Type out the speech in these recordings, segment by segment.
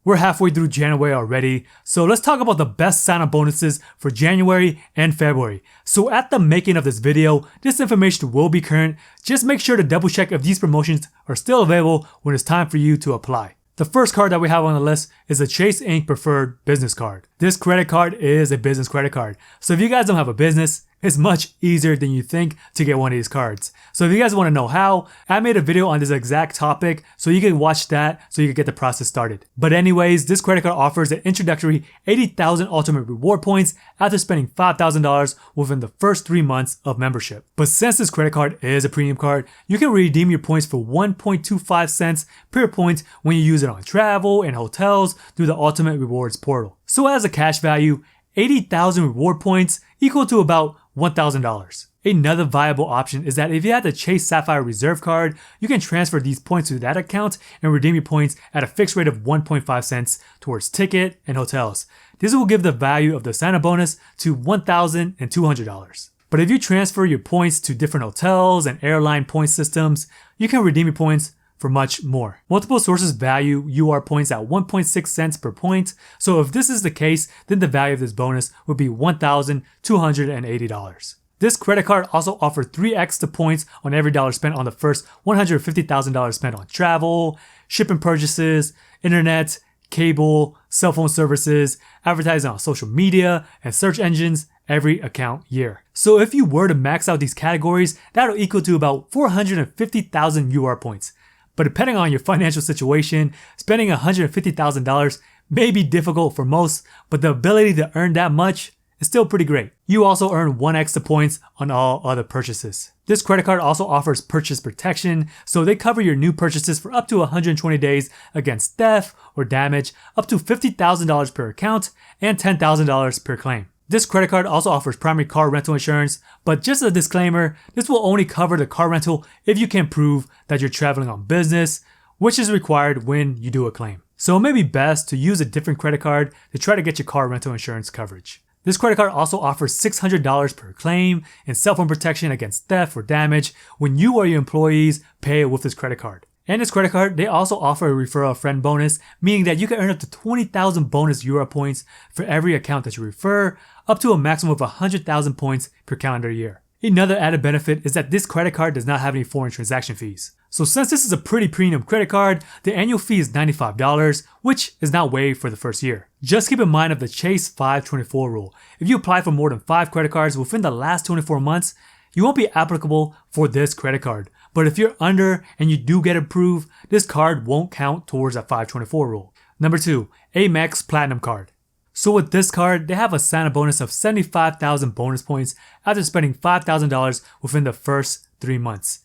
We're halfway through January already, so let's talk about the best sign-up bonuses for January and February. So at the making of this video, this information will be current. Just make sure to double check if these promotions are still available when it's time for you to apply. The first card that we have on the list is the Chase Ink Preferred Business Card. This credit card is a business credit card. So if you guys don't have a business, it's much easier than you think to get one of these cards. So if you guys want to know how, I made a video on this exact topic, so you can watch that so you can get the process started. But anyways, this credit card offers an introductory 80,000 ultimate reward points after spending $5,000 within the first 3 months of membership. But since this credit card is a premium card, you can redeem your points for 1.25 cents per point when you use it on travel and hotels through the Ultimate Rewards portal. So as a cash value, 80,000 reward points equal to about $1,000. Another viable option is that if you have the Chase Sapphire Reserve card, you can transfer these points to that account and redeem your points at a fixed rate of 1.5 cents towards ticket and hotels. This will give the value of the sign-up bonus to $1,200. But if you transfer your points to different hotels and airline point systems, you can redeem your points for much more. Multiple sources value UR points at 1.6 cents per point, so if this is the case, then the value of this bonus would be $1,280. This credit card also offers 3x the points on every dollar spent on the first $150,000 spent on travel, shipping purchases, internet, cable, cell phone services, advertising on social media, and search engines every account year. So if you were to max out these categories, that'll equal to about 450,000 UR points. But depending on your financial situation, spending $150,000 may be difficult for most, but the ability to earn that much is still pretty great. You also earn 1x the points on all other purchases. This credit card also offers purchase protection, so they cover your new purchases for up to 120 days against theft or damage, up to $50,000 per account, and $10,000 per claim. This credit card also offers primary car rental insurance, but just a disclaimer, this will only cover the car rental if you can prove that you're traveling on business, which is required when you do a claim. So it may be best to use a different credit card to try to get your car rental insurance coverage. This credit card also offers $600 per claim and cell phone protection against theft or damage when you or your employees pay with this credit card. And this credit card, they also offer a refer a friend bonus, meaning that you can earn up to 20,000 bonus Euro points for every account that you refer, up to a maximum of 100,000 points per calendar year. Another added benefit is that this credit card does not have any foreign transaction fees. So since this is a pretty premium credit card, the annual fee is $95, which is not waived for the first year. Just keep in mind of the Chase 524 rule. If you apply for more than 5 credit cards within the last 24 months, you won't be applicable for this credit card. But if you're under and you do get approved, this card won't count towards that 524 rule. Number 2, AMEX Platinum Card. So with this card, they have a sign-up bonus of 75,000 bonus points after spending $5,000 within the first 3 months.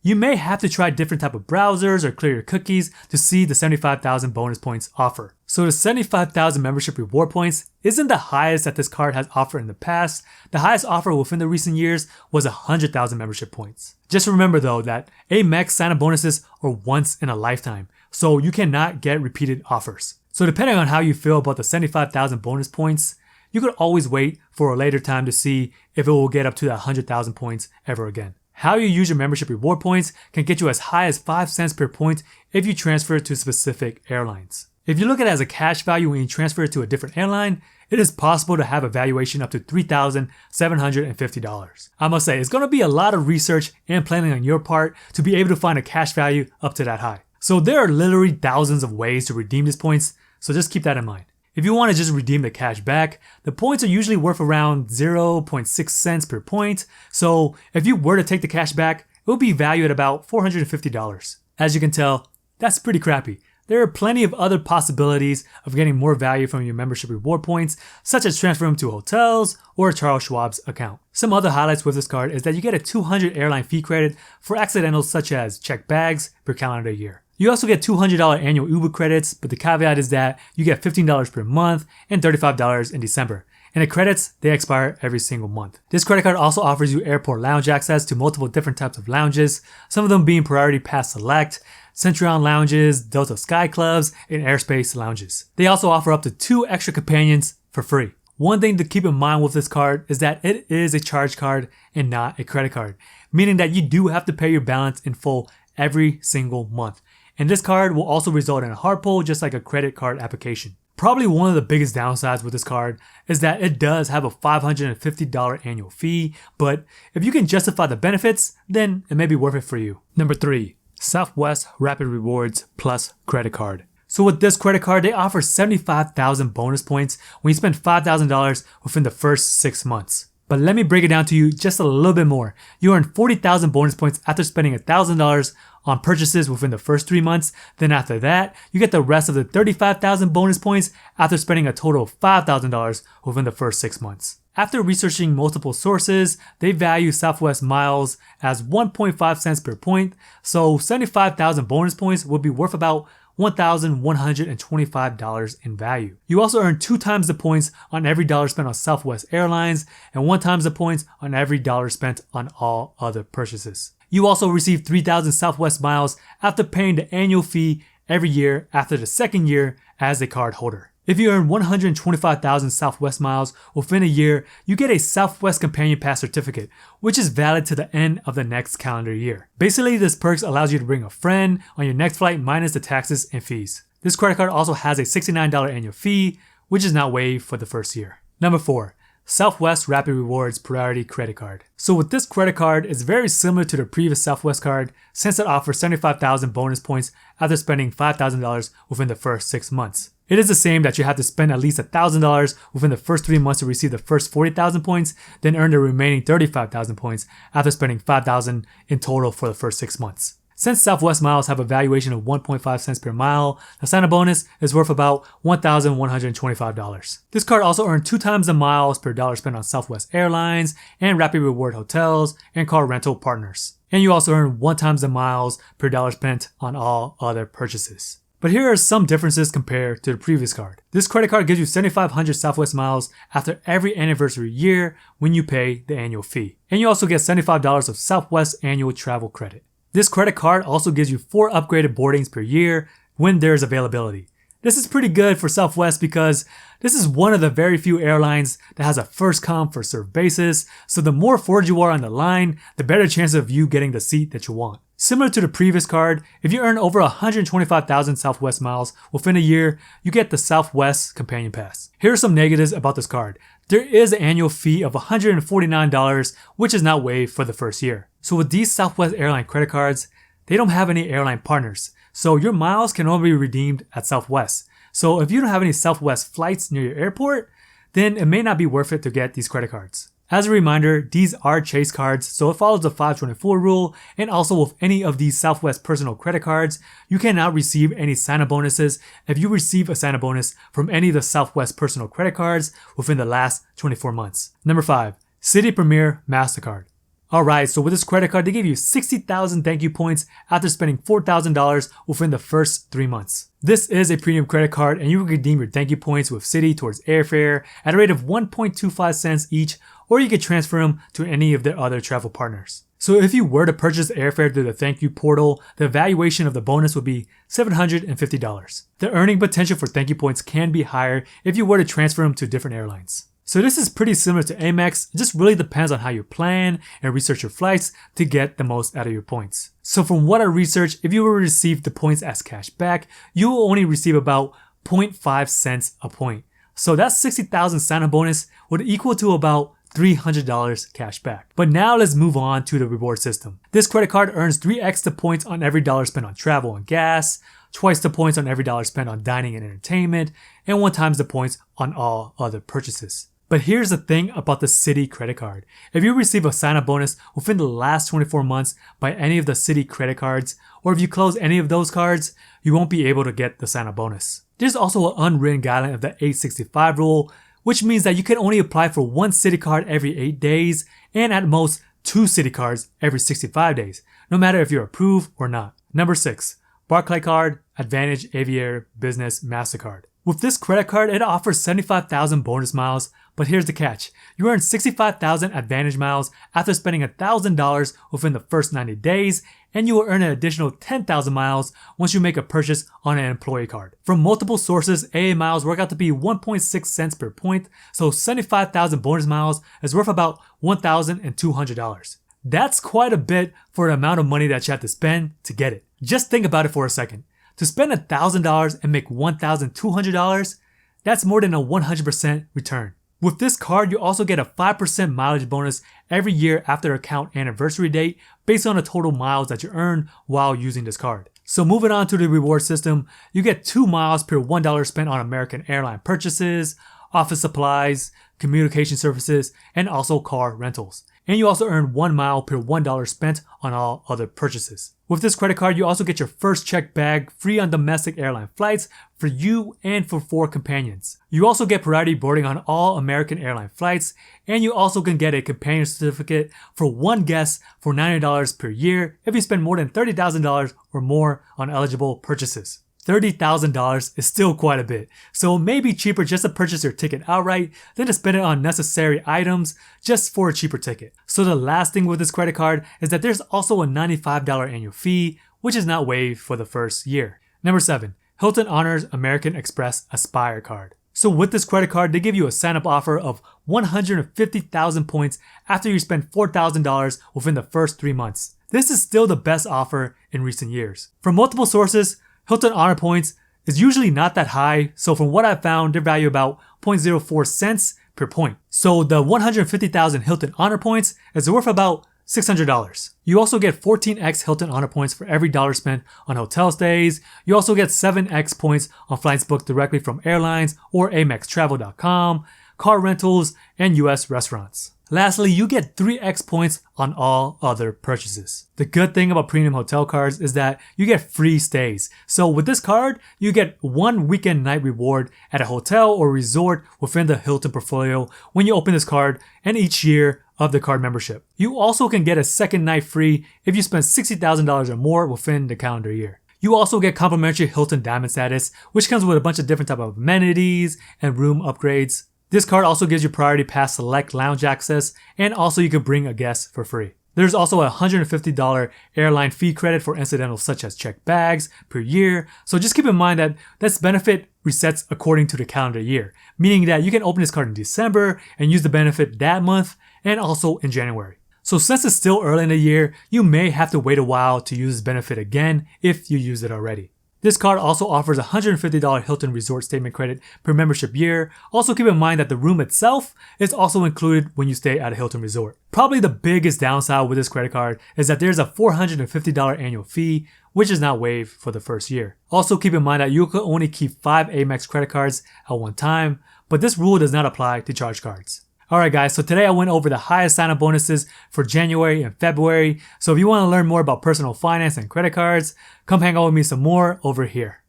You may have to try different type of browsers or clear your cookies to see the 75,000 bonus points offer. So the 75,000 membership reward points isn't the highest that this card has offered in the past. The highest offer within the recent years was 100,000 membership points. Just remember though that AMEX sign-up bonuses are once in a lifetime, so you cannot get repeated offers. So depending on how you feel about the 75,000 bonus points, you could always wait for a later time to see if it will get up to that 100,000 points ever again. How you use your membership reward points can get you as high as 5 cents per point if you transfer it to specific airlines. If you look at it as a cash value when you transfer it to a different airline, it is possible to have a valuation up to $3,750. I must say, it's going to be a lot of research and planning on your part to be able to find a cash value up to that high. So there are literally thousands of ways to redeem these points, so just keep that in mind. If you want to just redeem the cash back, the points are usually worth around 0.6 cents per point, so if you were to take the cash back, it would be valued at about $450. As you can tell, that's pretty crappy. There are plenty of other possibilities of getting more value from your membership reward points, such as transferring them to hotels or Charles Schwab's account. Some other highlights with this card is that you get a 200 airline fee credit for accidentals such as checked bags per calendar year. You also get $200 annual Uber credits, but the caveat is that you get $15 per month and $35 in December. And the credits, they expire every single month. This credit card also offers you airport lounge access to multiple different types of lounges, some of them being Priority Pass Select, Centurion lounges, Delta Sky Clubs, and Airspace lounges. They also offer up to 2 extra companions for free. One thing to keep in mind with this card is that it is a charge card and not a credit card, meaning that you do have to pay your balance in full every single month. and this card will also result in a hard pull just like a credit card application. Probably one of the biggest downsides with this card is that it does have a $550 annual fee, but if you can justify the benefits, then it may be worth it for you. Number 3. Southwest Rapid Rewards Plus Credit Card. So with this credit card, they offer 75,000 bonus points when you spend $5,000 within the first 6 months. But let me break it down to you just a little bit more. You earn 40,000 bonus points after spending $1,000 on purchases within the first 3 months. Then after that, you get the rest of the 35,000 bonus points after spending a total of $5,000 within the first 6 months. After researching multiple sources, they value Southwest miles as 1.5 cents per point, so 75,000 bonus points would be worth about $1,125 in value. You also earn 2 times the points on every dollar spent on Southwest Airlines and 1 times the points on every dollar spent on all other purchases. You also receive 3,000 Southwest miles after paying the annual fee every year after the second year as a card holder. If you earn 125,000 Southwest miles within a year, you get a Southwest Companion Pass certificate, which is valid to the end of the next calendar year. Basically, this perks allows you to bring a friend on your next flight minus the taxes and fees. This credit card also has a $69 annual fee, which is not waived for the first year. Number 4. Southwest Rapid Rewards Priority Credit Card. So with this credit card, it's very similar to the previous Southwest card since it offers 75,000 bonus points after spending $5,000 within the first 6 months. It is the same that you have to spend at least $1,000 within the first 3 months to receive the first 40,000 points, then earn the remaining 35,000 points after spending $5,000 in total for the first 6 months. Since Southwest miles have a valuation of 1.5 cents per mile, the sign-up bonus is worth about $1,125. This card also earns 2 times the miles per dollar spent on Southwest Airlines and Rapid Reward hotels and car rental partners. And you also earn 1 times the miles per dollar spent on all other purchases. But here are some differences compared to the previous card. This credit card gives you 7,500 Southwest miles after every anniversary year when you pay the annual fee. And you also get $75 of Southwest annual travel credit. This credit card also gives you 4 upgraded boardings per year when there's availability. This is pretty good for Southwest because this is one of the very few airlines that has a first come first served basis, so the more forward you are on the line, the better chance of you getting the seat that you want. Similar to the previous card, if you earn over 125,000 Southwest miles within a year, you get the Southwest Companion Pass. Here are some negatives about this card. There is an annual fee of $149, which is not waived for the first year. So with these Southwest airline credit cards, they don't have any airline partners, so your miles can only be redeemed at Southwest. So if you don't have any Southwest flights near your airport, then it may not be worth it to get these credit cards. As a reminder, these are Chase cards, so it follows the 524 rule, and also with any of these Southwest personal credit cards, you cannot receive any sign-up bonuses if you receive a sign-up bonus from any of the Southwest personal credit cards within the last 24 months. Number 5. Citi Premier MasterCard. Alright, so with this credit card, they give you 60,000 thank you points after spending $4,000 within the first 3 months. This is a premium credit card, and you can redeem your thank you points with Citi towards airfare at a rate of 1.25 cents each, or you can transfer them to any of their other travel partners. So if you were to purchase airfare through the thank you portal, the valuation of the bonus would be $750. The earning potential for thank you points can be higher if you were to transfer them to different airlines. So this is pretty similar to AMEX, it just really depends on how you plan and research your flights to get the most out of your points. So from what I researched, if you were to receive the points as cash back, you will only receive about 0.5 cents a point. So that 60,000 sign-up bonus would equal to about $300 cash back. But now let's move on to the reward system. This credit card earns 3x the points on every dollar spent on travel and gas, twice the points on every dollar spent on dining and entertainment, and 1 times the points on all other purchases. But here's the thing about the Citi credit card. If you receive a sign-up bonus within the last 24 months by any of the Citi credit cards, or if you close any of those cards, you won't be able to get the sign-up bonus. There's also an unwritten guideline of the 865 rule, which means that you can only apply for 1 Citi card every 8 days, and at most 2 Citi cards every 65 days, no matter if you're approved or not. Number 6. BARCLAYCARD, AADVANTAGE, AVIATOR, Business, MasterCard. With this credit card, it offers 75,000 bonus miles, but here's the catch. You earn 65,000 AADVANTAGE miles after spending $1,000 within the first 90 days, and you will earn an additional 10,000 miles once you make a purchase on an employee card. From multiple sources, AA miles work out to be 1.6 cents per point, so 75,000 bonus miles is worth about $1,200. That's quite a bit for the amount of money that you have to spend to get it. Just think about it for a second. To spend $1,000 and make $1,200, that's more than a 100% return. With this card, you also get a 5% mileage bonus every year after account anniversary date based on the total miles that you earn while using this card. So moving on to the reward system, you get 2 miles per $1 spent on American airline purchases, office supplies, communication services, and also car rentals. And you also earn 1 mile per $1 spent on all other purchases. With this credit card, you also get your first checked bag free on domestic airline flights for you and for 4 companions. You also get priority boarding on all American airline flights, and you also can get a companion certificate for 1 guest for $90 per year if you spend more than $30,000 or more on eligible purchases. $30,000 is still quite a bit, so it may be cheaper just to purchase your ticket outright than to spend it on necessary items just for a cheaper ticket. So the last thing with this credit card is that there's also a $95 annual fee, which is not waived for the first year. Number 7. Hilton honors American Express Aspire card. So with this credit card, they give you a sign-up offer of 150,000 points after you spend $4,000 within the first 3 months. This is still the best offer in recent years. From multiple sources, Hilton Honor Points is usually not that high, so from what I've found, they value about 0.04 cents per point. So the 150,000 Hilton Honor Points is worth about $600. You also get 14x Hilton Honor Points for every dollar spent on hotel stays. You also get 7x points on flights booked directly from airlines or AMEXtravel.com, car rentals, and US restaurants. Lastly, you get 3x points on all other purchases. The good thing about premium hotel cards is that you get free stays. So with this card, you get 1 weekend night reward at a hotel or resort within the Hilton portfolio when you open this card and each year of the card membership. You also can get a second night free if you spend $60,000 or more within the calendar year. You also get complimentary Hilton Diamond status, which comes with a bunch of different type of amenities and room upgrades. This card also gives you priority pass select lounge access, and also you can bring a guest for free. There's also a $150 airline fee credit for incidentals such as checked bags per year, so just keep in mind that this benefit resets according to the calendar year, meaning that you can open this card in December and use the benefit that month and also in January. So since it's still early in the year, you may have to wait a while to use this benefit again if you used it already. This card also offers a $150 Hilton Resort Statement credit per membership year. Also keep in mind that the room itself is also included when you stay at a Hilton Resort. Probably the biggest downside with this credit card is that there's a $450 annual fee, which is not waived for the first year. Also keep in mind that you can only keep 5 AMEX credit cards at one time, but this rule does not apply to charge cards. Alright guys, so today I went over the highest sign-up bonuses for January and February. So if you want to learn more about personal finance and credit cards, come hang out with me some more over here.